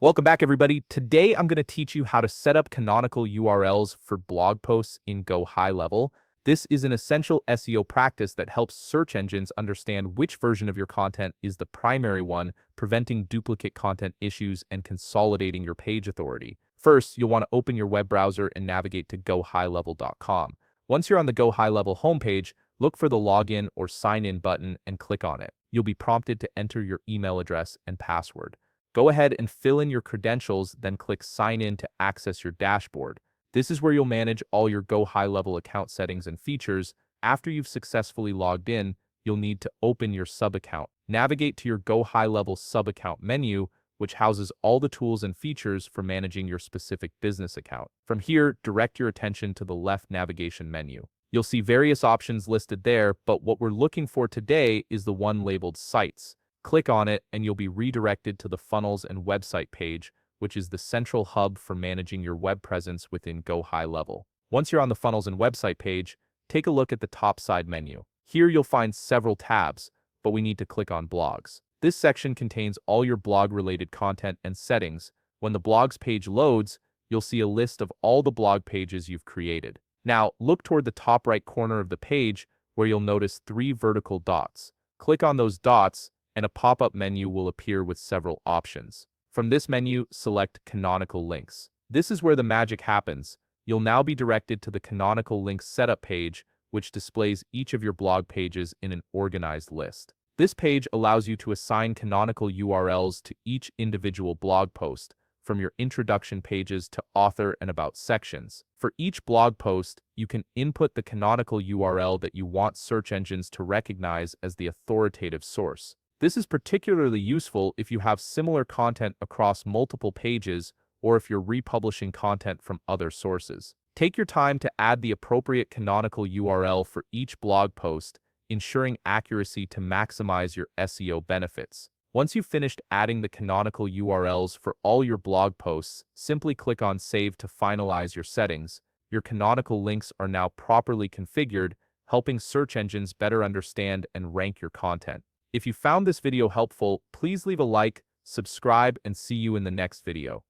Welcome back, everybody. Today, I'm going to teach you how to set up canonical URLs for blog posts in GoHighLevel. This is an essential SEO practice that helps search engines understand which version of your content is the primary one, preventing duplicate content issues and consolidating your page authority. First, you'll want to open your web browser and navigate to GoHighLevel.com. Once you're on the GoHighLevel homepage, look for the login or sign in button and click on it. You'll be prompted to enter your email address and password. Go ahead and fill in your credentials, then click Sign In to access your dashboard. This is where you'll manage all your GoHighLevel account settings and features. After you've successfully logged in, you'll need to open your sub-account. Navigate to your GoHighLevel sub-account menu, which houses all the tools and features for managing your specific business account. From here, direct your attention to the left navigation menu. You'll see various options listed there, but what we're looking for today is the one labeled Sites. Click on it and you'll be redirected to the Funnels and Website page, which is the central hub for managing your web presence within GoHighLevel. Once you're on the Funnels and Website page, take a look at the top side menu. Here you'll find several tabs, but we need to click on Blogs. This section contains all your blog-related content and settings. When the Blogs page loads, you'll see a list of all the blog pages you've created. Now, look toward the top right corner of the page where you'll notice 3 vertical dots. Click on those dots and a pop-up menu will appear with several options. From this menu, select Canonical Links. This is where the magic happens. You'll now be directed to the Canonical Links setup page, which displays each of your blog pages in an organized list. This page allows you to assign canonical URLs to each individual blog post, from your introduction pages to author and about sections. For each blog post, you can input the canonical URL that you want search engines to recognize as the authoritative source. This is particularly useful if you have similar content across multiple pages or if you're republishing content from other sources. Take your time to add the appropriate canonical URL for each blog post, ensuring accuracy to maximize your SEO benefits. Once you've finished adding the canonical URLs for all your blog posts, simply click on Save to finalize your settings. Your canonical links are now properly configured, helping search engines better understand and rank your content. If you found this video helpful, please leave a like, subscribe, and see you in the next video.